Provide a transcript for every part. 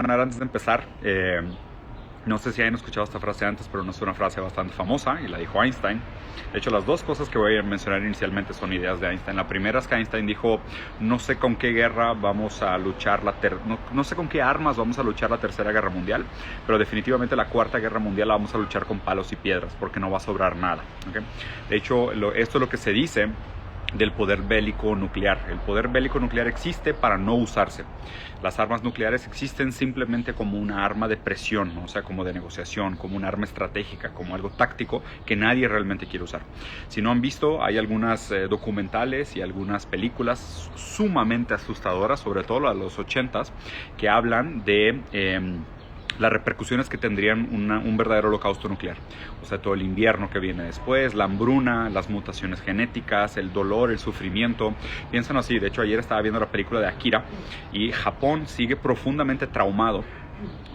mencionar antes de empezar, no sé si hayan escuchado esta frase antes, pero no es una frase bastante famosa y la dijo Einstein. De hecho, las dos cosas que voy a mencionar inicialmente son ideas de Einstein. La primera es que Einstein dijo, no sé con qué guerra vamos a luchar no sé con qué armas vamos a luchar la tercera guerra mundial, pero definitivamente la cuarta guerra mundial la vamos a luchar con palos y piedras, porque no va a sobrar nada. ¿Okay? De hecho, esto es lo que se dice del poder bélico nuclear. El poder bélico nuclear existe para no usarse. Las armas nucleares existen simplemente como una arma de presión, ¿no? O sea, como de negociación, como un arma estratégica, como algo táctico que nadie realmente quiere usar. Si no han visto, hay algunas documentales y algunas películas sumamente asustadoras, sobre todo las de los 80s, que hablan de las repercusiones que tendrían un verdadero holocausto nuclear. O sea, todo el invierno que viene después, la hambruna, las mutaciones genéticas, el dolor, el sufrimiento. Piensan así. De hecho, ayer estaba viendo la película de Akira y Japón sigue profundamente traumado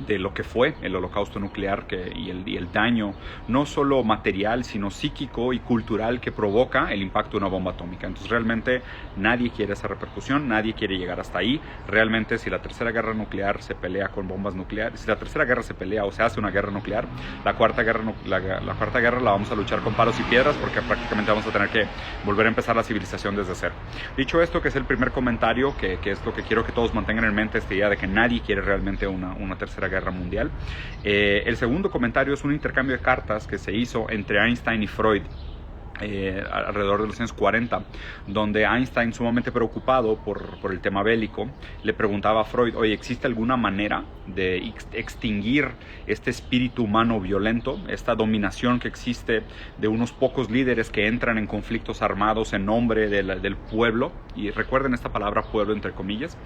de lo que fue el holocausto nuclear y el daño no solo material sino psíquico y cultural que provoca el impacto de una bomba atómica. Entonces realmente nadie quiere esa repercusión, nadie quiere llegar hasta ahí. Realmente si la tercera guerra nuclear se pelea con bombas nucleares, si la tercera guerra se pelea o se hace una guerra nuclear, la cuarta guerra la vamos a luchar con palos y piedras, porque prácticamente vamos a tener que volver a empezar la civilización desde cero. Dicho esto, que es el primer comentario, que es lo que quiero que todos mantengan en mente, esta idea de que nadie quiere realmente una tercera guerra mundial. El segundo comentario es un intercambio de cartas que se hizo entre Einstein y Freud alrededor de los años 40, donde Einstein, sumamente preocupado por el tema bélico, le preguntaba a Freud, oye, ¿existe alguna manera de extinguir este espíritu humano violento, esta dominación que existe de unos pocos líderes que entran en conflictos armados en nombre del pueblo? Y recuerden esta palabra pueblo entre comillas.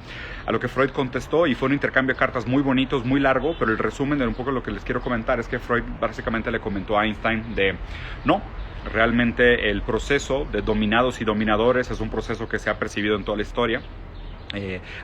A lo que Freud contestó, y fue un intercambio de cartas muy bonitos, muy largo, pero el resumen de un poco lo que les quiero comentar es que Freud básicamente le comentó a Einstein de no, realmente el proceso de dominados y dominadores es un proceso que se ha percibido en toda la historia.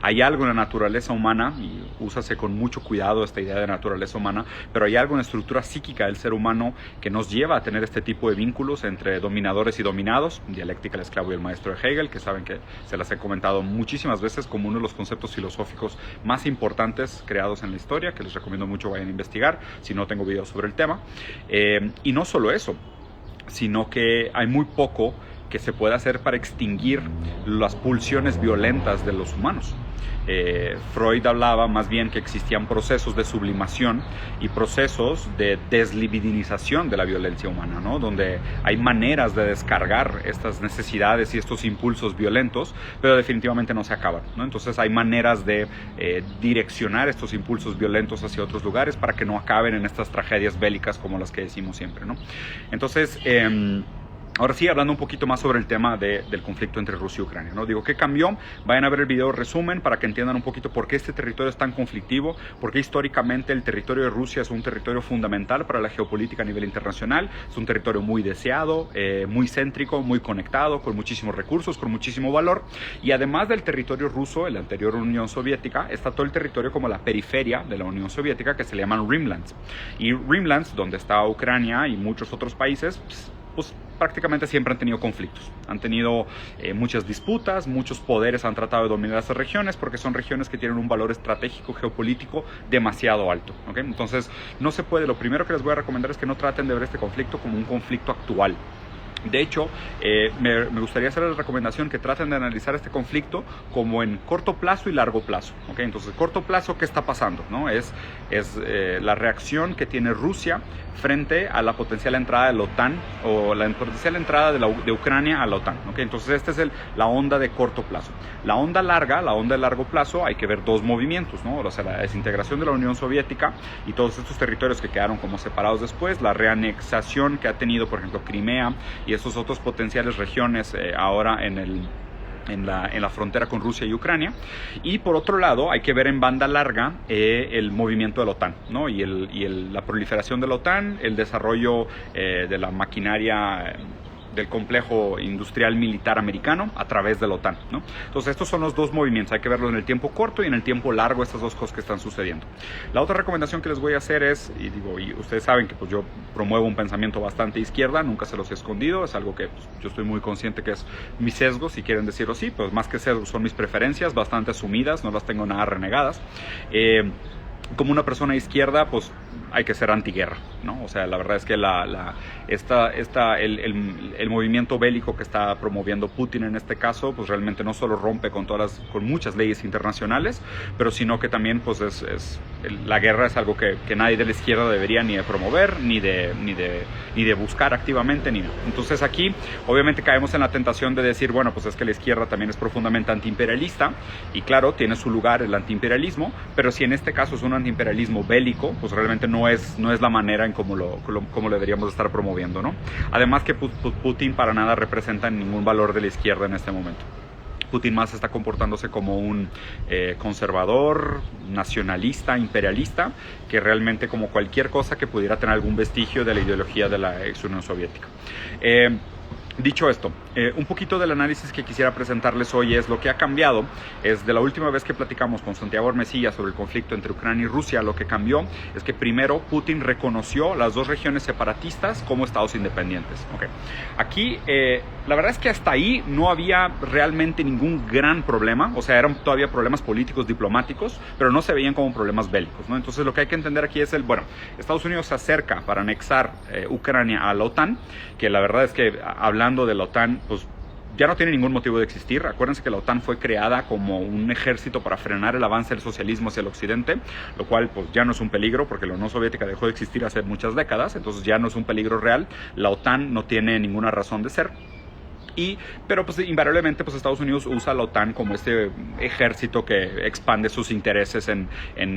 Hay algo en la naturaleza humana, y úsase con mucho cuidado esta idea de naturaleza humana, pero hay algo en la estructura psíquica del ser humano que nos lleva a tener este tipo de vínculos entre dominadores y dominados. Dialéctica del esclavo y el maestro de Hegel, que saben que se las he comentado muchísimas veces como uno de los conceptos filosóficos más importantes creados en la historia, que les recomiendo mucho vayan a investigar, si no tengo videos sobre el tema. Y no solo eso, sino que hay muy poco que se puede hacer para extinguir las pulsiones violentas de los humanos. Freud hablaba más bien que existían procesos de sublimación y procesos de deslibidinización de la violencia humana, ¿no? Donde hay maneras de descargar estas necesidades y estos impulsos violentos, pero definitivamente no se acaban, ¿no? Entonces hay maneras de direccionar estos impulsos violentos hacia otros lugares para que no acaben en estas tragedias bélicas como las que decimos siempre, ¿no? Entonces, ahora sí, hablando un poquito más sobre el tema del conflicto entre Rusia y Ucrania, ¿no? Digo, ¿qué cambió? Vayan a ver el video resumen para que entiendan un poquito por qué este territorio es tan conflictivo, por qué históricamente el territorio de Rusia es un territorio fundamental para la geopolítica a nivel internacional. Es un territorio muy deseado, muy céntrico, muy conectado, con muchísimos recursos, con muchísimo valor. Y además del territorio ruso, la anterior Unión Soviética, está todo el territorio como la periferia de la Unión Soviética, que se le llaman Rimlands. Y Rimlands, donde está Ucrania y muchos otros países, pues prácticamente siempre han tenido conflictos, han tenido muchas disputas, muchos poderes han tratado de dominar esas regiones porque son regiones que tienen un valor estratégico, geopolítico demasiado alto, ¿okay? Entonces no se puede, lo primero que les voy a recomendar es que no traten de ver este conflicto como un conflicto actual. De hecho, me gustaría hacer la recomendación que traten de analizar este conflicto como en corto plazo y largo plazo, ¿okay? Entonces, corto plazo, ¿qué está pasando? ¿No? Es la reacción que tiene Rusia frente a la potencial entrada de la OTAN o la potencial entrada de Ucrania a la OTAN, ¿okay? Entonces, esta es la onda de corto plazo. La onda larga, la onda de largo plazo, hay que ver dos movimientos, ¿no? O sea, la desintegración de la Unión Soviética y todos estos territorios que quedaron como separados después, la reanexación que ha tenido, por ejemplo, Crimea y esos otros potenciales regiones ahora en la frontera con Rusia y Ucrania. Y por otro lado, hay que ver en banda larga el movimiento de la OTAN, ¿no? y la proliferación de la OTAN, el desarrollo de la maquinaria del complejo industrial militar americano a través de la OTAN, ¿no? Entonces estos son los dos movimientos, hay que verlos en el tiempo corto y en el tiempo largo, estas dos cosas que están sucediendo. La otra recomendación que les voy a hacer es, y ustedes saben que pues yo promuevo un pensamiento bastante izquierda, nunca se los he escondido, es algo que pues, yo estoy muy consciente que es mi sesgo, si quieren decirlo así, pues más que sesgo son mis preferencias, bastante asumidas, no las tengo nada renegadas. como una persona izquierda, pues hay que ser antiguerra, ¿no? O sea, la verdad es que el movimiento bélico que está promoviendo Putin en este caso, pues realmente no solo rompe con muchas leyes internacionales, pero sino que también, pues la guerra es algo que nadie de la izquierda debería ni de promover, ni de buscar activamente, ni nada. Entonces aquí, obviamente caemos en la tentación de decir, bueno, pues es que la izquierda también es profundamente antiimperialista, y claro, tiene su lugar el antiimperialismo, pero si en este caso es un antiimperialismo bélico, pues realmente no es la manera en cómo lo deberíamos estar promoviendo, ¿no? Además que Putin para nada representa ningún valor de la izquierda en este momento. Putin más está comportándose como un conservador, nacionalista, imperialista, que realmente como cualquier cosa que pudiera tener algún vestigio de la ideología de la ex Unión Soviética. Dicho esto, un poquito del análisis que quisiera presentarles hoy es lo que ha cambiado. Es de la última vez que platicamos con Santiago Armesilla sobre el conflicto entre Ucrania y Rusia, lo que cambió es que primero Putin reconoció las dos regiones separatistas como estados independientes. Okay. Aquí, la verdad es que hasta ahí no había realmente ningún gran problema, o sea, eran todavía problemas políticos, diplomáticos, pero no se veían como problemas bélicos, ¿no? Entonces lo que hay que entender aquí es Estados Unidos se acerca para anexar Ucrania a la OTAN, que la verdad es que hablando de la OTAN, pues ya no tiene ningún motivo de existir. Acuérdense que la OTAN fue creada como un ejército para frenar el avance del socialismo hacia el occidente, lo cual pues ya no es un peligro porque la Unión Soviética dejó de existir hace muchas décadas, entonces ya no es un peligro real. La OTAN no tiene ninguna razón de ser. Pero pues invariablemente pues Estados Unidos usa la OTAN como este ejército que expande sus intereses en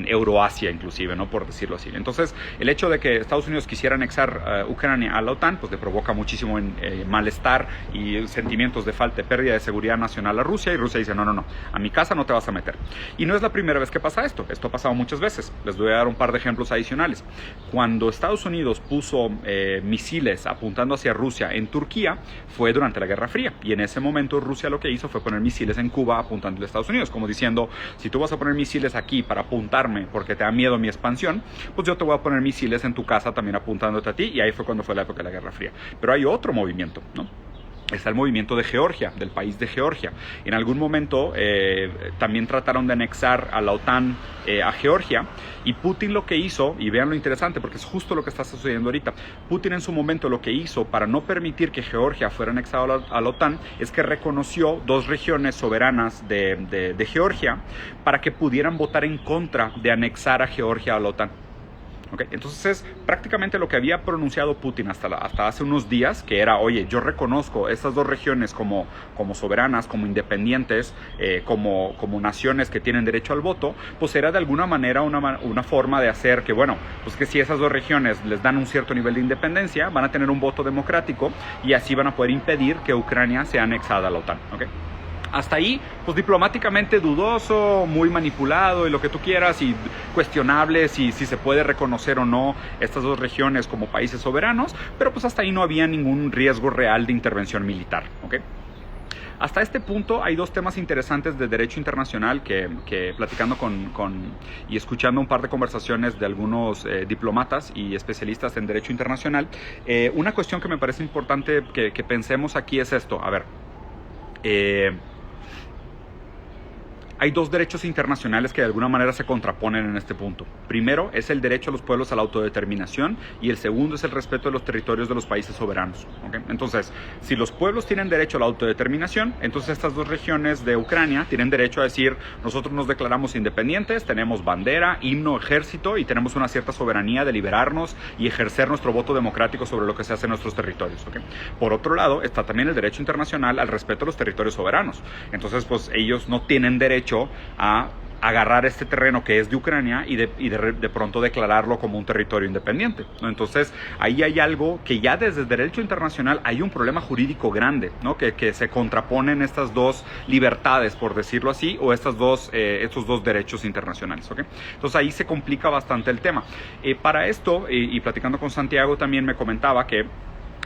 Euroasia inclusive, ¿no? Por decirlo así. Entonces el hecho de que Estados Unidos quisiera anexar Ucrania a la OTAN pues le provoca muchísimo malestar y sentimientos de falta de pérdida de seguridad nacional a Rusia, y Rusia dice no, a mi casa no te vas a meter. Y no es la primera vez que pasa esto ha pasado muchas veces. Les voy a dar un par de ejemplos adicionales. Cuando Estados Unidos puso misiles apuntando hacia Rusia en Turquía fue durante la Guerra Fría, y en ese momento Rusia lo que hizo fue poner misiles en Cuba apuntando a Estados Unidos, como diciendo, si tú vas a poner misiles aquí para apuntarme porque te da miedo mi expansión, pues yo te voy a poner misiles en tu casa también apuntándote a ti, y ahí fue cuando fue la época de la Guerra Fría. Pero hay otro movimiento, ¿no? Está el movimiento de Georgia, del país de Georgia. En algún momento también trataron de anexar a la OTAN a Georgia, y Putin lo que hizo, y vean lo interesante porque es justo lo que está sucediendo ahorita, Putin en su momento lo que hizo para no permitir que Georgia fuera anexada a la OTAN es que reconoció dos regiones soberanas de Georgia para que pudieran votar en contra de anexar a Georgia a la OTAN. Okay. Entonces prácticamente lo que había pronunciado Putin hasta hace unos días, que era, oye, yo reconozco estas dos regiones como soberanas, como independientes, como naciones que tienen derecho al voto, pues era de alguna manera una forma de hacer que, bueno, pues que si esas dos regiones les dan un cierto nivel de independencia, van a tener un voto democrático y así van a poder impedir que Ucrania sea anexada a la OTAN. Okay. Hasta ahí, pues diplomáticamente dudoso, muy manipulado y lo que tú quieras, y cuestionable si se puede reconocer o no estas dos regiones como países soberanos, pero pues hasta ahí no había ningún riesgo real de intervención militar, ¿ok? Hasta este punto hay dos temas interesantes de derecho internacional que platicando y escuchando un par de conversaciones de algunos diplomatas y especialistas en derecho internacional, una cuestión que me parece importante que pensemos aquí es esto. A ver, hay dos derechos internacionales que de alguna manera se contraponen en este punto. Primero es el derecho a los pueblos a la autodeterminación, y el segundo es el respeto de los territorios de los países soberanos. ¿Okay? Entonces, si los pueblos tienen derecho a la autodeterminación, entonces estas dos regiones de Ucrania tienen derecho a decir, nosotros nos declaramos independientes, tenemos bandera, himno, ejército, y tenemos una cierta soberanía de liberarnos y ejercer nuestro voto democrático sobre lo que se hace en nuestros territorios. ¿Okay? Por otro lado, está también el derecho internacional al respeto a los territorios soberanos. Entonces, pues ellos no tienen derecho a agarrar este terreno que es de Ucrania y de pronto declararlo como un territorio independiente, ¿no? Entonces ahí hay algo que ya desde el derecho internacional hay un problema jurídico grande, ¿no? que se contraponen estas dos libertades, por decirlo así, o estos dos derechos internacionales, ¿okay? Entonces ahí se complica bastante el tema. Para esto, y platicando con Santiago también me comentaba que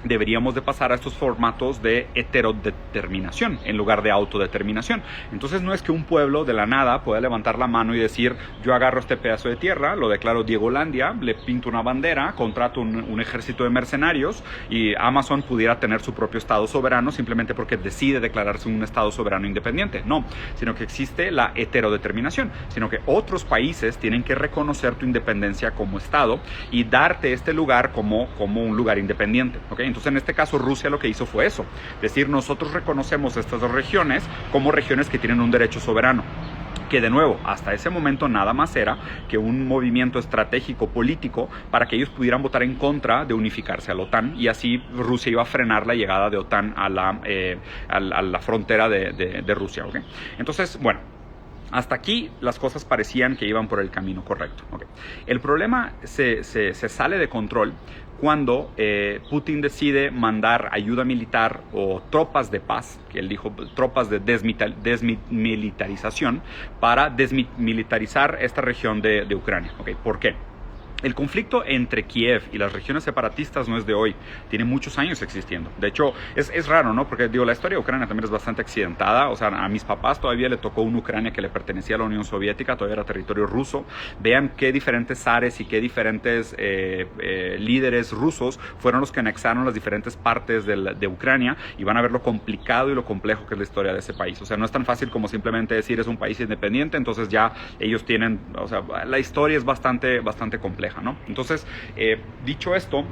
deberíamos de pasar a estos formatos de heterodeterminación en lugar de autodeterminación. Entonces no es que un pueblo de la nada pueda levantar la mano y decir, yo agarro este pedazo de tierra, lo declaro Diegolandia, le pinto una bandera, contrato un ejército de mercenarios y Amazon pudiera tener su propio estado soberano simplemente porque decide declararse un estado soberano independiente. No, sino que existe la heterodeterminación, sino que otros países tienen que reconocer tu independencia como estado y darte este lugar como un lugar independiente, ¿ok? Entonces, en este caso, Rusia lo que hizo fue eso, decir, nosotros reconocemos estas dos regiones como regiones que tienen un derecho soberano. Que de nuevo, hasta ese momento nada más era que un movimiento estratégico político para que ellos pudieran votar en contra de unificarse a la OTAN, y así Rusia iba a frenar la llegada de OTAN a la frontera de Rusia, ¿ok? Entonces, bueno, hasta aquí las cosas parecían que iban por el camino correcto, ¿okay? El problema se sale de control cuando Putin decide mandar ayuda militar o tropas de paz, que él dijo tropas de desmilitarización, para desmilitarizar esta región de Ucrania, ¿okay? ¿Por qué? El conflicto entre Kiev y las regiones separatistas no es de hoy, tiene muchos años existiendo. De hecho, es raro, ¿no? Porque digo, la historia de Ucrania también es bastante accidentada. O sea, a mis papás todavía le tocó una Ucrania que le pertenecía a la Unión Soviética, todavía era territorio ruso. Vean qué diferentes zares y qué diferentes líderes rusos fueron los que anexaron las diferentes partes de Ucrania, y van a ver lo complicado y lo complejo que es la historia de ese país. O sea, no es tan fácil como simplemente decir es un país independiente, entonces ya ellos tienen, o sea, la historia es bastante compleja, ¿no? Entonces, dicho esto,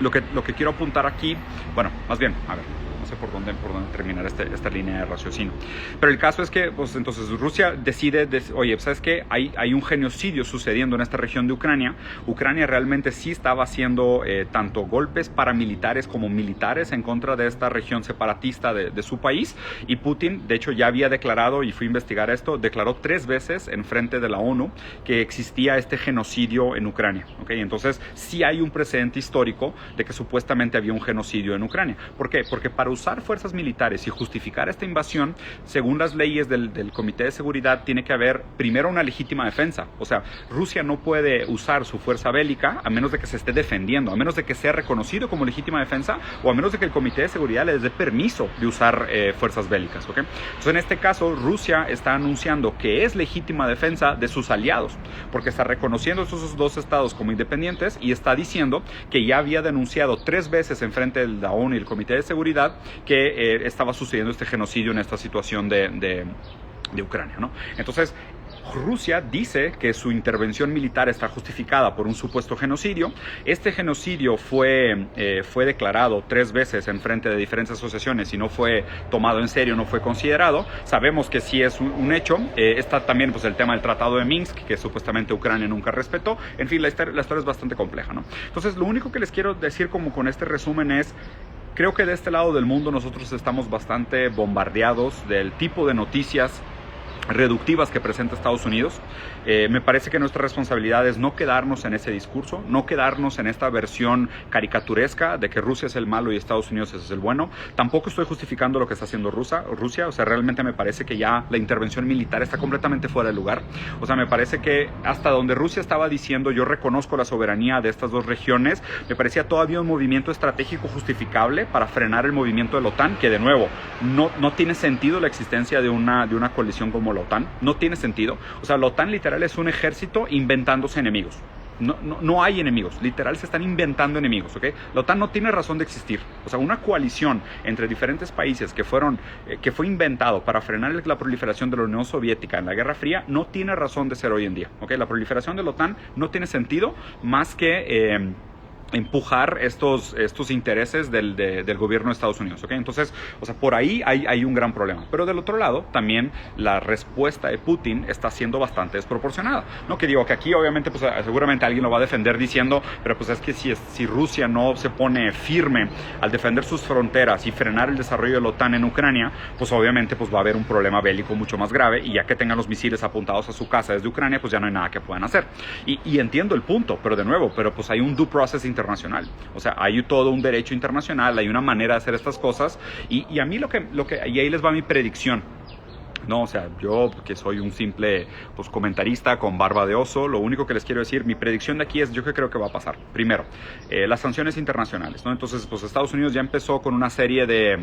lo que quiero apuntar aquí, bueno, más bien, a ver, no sé por dónde terminar esta línea de raciocinio. Pero el caso es que, pues, entonces Rusia decide, oye, ¿sabes qué? Hay un genocidio sucediendo en esta región de Ucrania. Ucrania realmente sí estaba haciendo tanto golpes paramilitares como militares en contra de esta región separatista de su país. Y Putin, de hecho, ya había declarado, y fui a investigar esto, declaró 3 veces en frente de la ONU que existía este genocidio en Ucrania, ¿ok? Entonces, sí hay un precedente histórico de que supuestamente había un genocidio en Ucrania. ¿Por qué? Porque para usar fuerzas militares y justificar esta invasión, según las leyes del Comité de Seguridad, tiene que haber primero una legítima defensa. O sea, Rusia no puede usar su fuerza bélica a menos de que se esté defendiendo, a menos de que sea reconocido como legítima defensa, o a menos de que el Comité de Seguridad les dé permiso de usar fuerzas bélicas, ¿ok? Entonces, en este caso, Rusia está anunciando que es legítima defensa de sus aliados, porque está reconociendo estos dos estados como independientes y está diciendo que ya había denunciado 3 veces en frente de la ONU y el Comité de Seguridad que estaba sucediendo este genocidio en esta situación de Ucrania, ¿no? Entonces, Rusia dice que su intervención militar está justificada por un supuesto genocidio. Este genocidio fue declarado 3 veces en frente de diferentes asociaciones y no fue tomado en serio, no fue considerado. Sabemos que sí es un hecho. Está también, pues, el tema del Tratado de Minsk, que supuestamente Ucrania nunca respetó. En fin, la historia es bastante compleja, ¿no? Entonces, lo único que les quiero decir como con este resumen es: creo que de este lado del mundo nosotros estamos bastante bombardeados del tipo de noticias reductivas que presenta Estados Unidos. Me parece que nuestra responsabilidad es no quedarnos en ese discurso, no quedarnos en esta versión caricaturesca de que Rusia es el malo y Estados Unidos es el bueno. Tampoco estoy justificando lo que está haciendo Rusia, o sea, realmente me parece que ya la intervención militar está completamente fuera de lugar. O sea, me parece que hasta donde Rusia estaba diciendo yo reconozco la soberanía de estas dos regiones, me parecía todavía un movimiento estratégico justificable para frenar el movimiento de la OTAN, que de nuevo, no tiene sentido la existencia de una coalición como la OTAN, no tiene sentido. O sea, la OTAN literal es un ejército inventándose enemigos. No hay enemigos, literal se están inventando enemigos, ¿ok? La OTAN no tiene razón de existir. O sea, una coalición entre diferentes países que fue inventado para frenar la proliferación de la Unión Soviética en la Guerra Fría no tiene razón de ser hoy en día, ¿ok? La proliferación de la OTAN no tiene sentido más que empujar estos intereses del gobierno de Estados Unidos, ¿ok? Entonces, o sea, por ahí hay un gran problema. Pero del otro lado, también la respuesta de Putin está siendo bastante desproporcionada, ¿no? Que digo que aquí obviamente, pues seguramente alguien lo va a defender diciendo, pero pues es que si Rusia no se pone firme al defender sus fronteras y frenar el desarrollo de la OTAN en Ucrania, pues obviamente pues va a haber un problema bélico mucho más grave, y ya que tengan los misiles apuntados a su casa desde Ucrania, pues ya no hay nada que puedan hacer. Y entiendo el punto, pero de nuevo, pues hay un due process internacional. O sea, hay todo un derecho internacional, hay una manera de hacer estas cosas, y a mí y ahí les va mi predicción. No, o sea, yo que soy un simple pues, comentarista con barba de oso, lo único que les quiero decir, mi predicción de aquí es yo que creo que va a pasar. Primero, las sanciones internacionales, ¿no? Entonces, pues Estados Unidos ya empezó con una serie de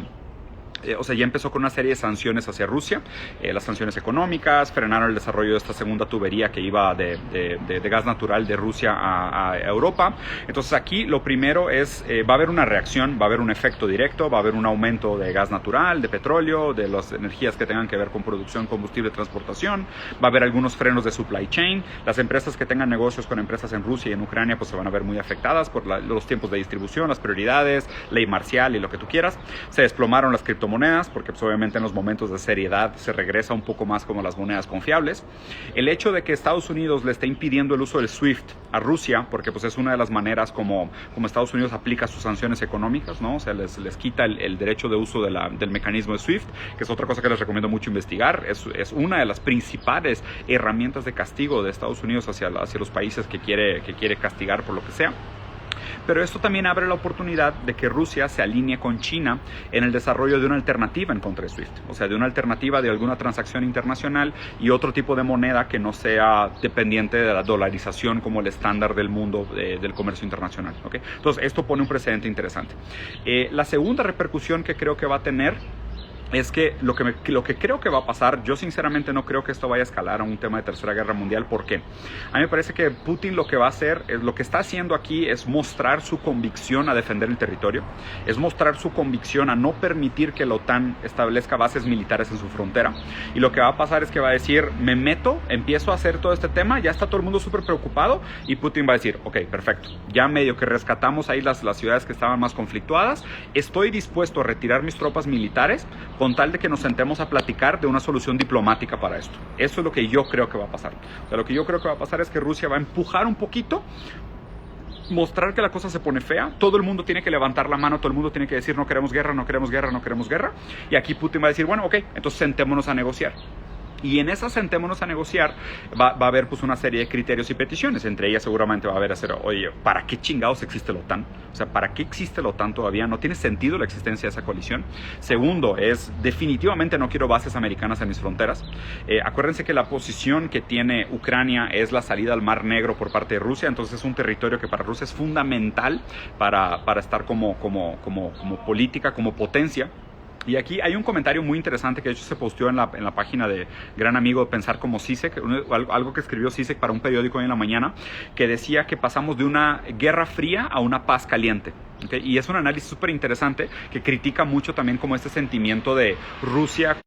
ya empezó con una serie de sanciones hacia Rusia, las sanciones económicas, frenaron el desarrollo de esta segunda tubería que iba de gas natural de Rusia a Europa. Entonces aquí lo primero es, va a haber una reacción, va a haber un efecto directo, va a haber un aumento de gas natural, de petróleo, de las energías que tengan que ver con producción, combustible, transportación, va a haber algunos frenos de supply chain, las empresas que tengan negocios con empresas en Rusia y en Ucrania pues se van a ver muy afectadas por los tiempos de distribución, las prioridades, ley marcial y lo que tú quieras. Se desplomaron las criptomonedas porque pues, obviamente en los momentos de seriedad se regresa un poco más como las monedas confiables. El hecho de que Estados Unidos le esté impidiendo el uso del SWIFT a Rusia, porque pues es una de las maneras como Estados Unidos aplica sus sanciones económicas, ¿no? O sea, les quita el derecho de uso del mecanismo de SWIFT, que es otra cosa que les recomiendo mucho investigar. Es una de las principales herramientas de castigo de Estados Unidos hacia los países que quiere castigar por lo que sea. Pero esto también abre la oportunidad de que Rusia se alinee con China en el desarrollo de una alternativa en contra de SWIFT, o sea, de una alternativa de alguna transacción internacional y otro tipo de moneda que no sea dependiente de la dolarización como el estándar del mundo del comercio internacional, ¿okay? Entonces, esto pone un precedente interesante. La segunda repercusión que creo que va a tener es que lo que creo que va a pasar, yo sinceramente no creo que esto vaya a escalar a un tema de tercera guerra mundial. ¿Por qué? A mí me parece que Putin lo que va a hacer, lo que está haciendo aquí es mostrar su convicción a defender el territorio, es mostrar su convicción a no permitir que la OTAN establezca bases militares en su frontera. Y lo que va a pasar es que va a decir, me meto, empiezo a hacer todo este tema, ya está todo el mundo súper preocupado y Putin va a decir, ok, perfecto, ya medio que rescatamos ahí las ciudades que estaban más conflictuadas, estoy dispuesto a retirar mis tropas militares con tal de que nos sentemos a platicar de una solución diplomática para esto. Eso es lo que yo creo que va a pasar. O sea, lo que yo creo que va a pasar es que Rusia va a empujar un poquito, mostrar que la cosa se pone fea, todo el mundo tiene que levantar la mano, todo el mundo tiene que decir no queremos guerra, no queremos guerra, no queremos guerra, y aquí Putin va a decir, bueno, ok, entonces sentémonos a negociar. Y en esa sentémonos a negociar va a haber pues una serie de criterios y peticiones. Entre ellas seguramente va a haber oye, ¿para qué chingados existe la OTAN? O sea, ¿para qué existe la OTAN todavía? No tiene sentido la existencia de esa coalición. Segundo, definitivamente no quiero bases americanas en mis fronteras. Acuérdense que la posición que tiene Ucrania es la salida al Mar Negro por parte de Rusia. Entonces es un territorio que para Rusia es fundamental para estar como política, como potencia. Y aquí hay un comentario muy interesante que de hecho se posteó en la página de gran amigo Pensar como Zizek, algo que escribió Zizek para un periódico hoy en la mañana, que decía que pasamos de una guerra fría a una paz caliente. ¿Okay? Y es un análisis súper interesante que critica mucho también como este sentimiento de Rusia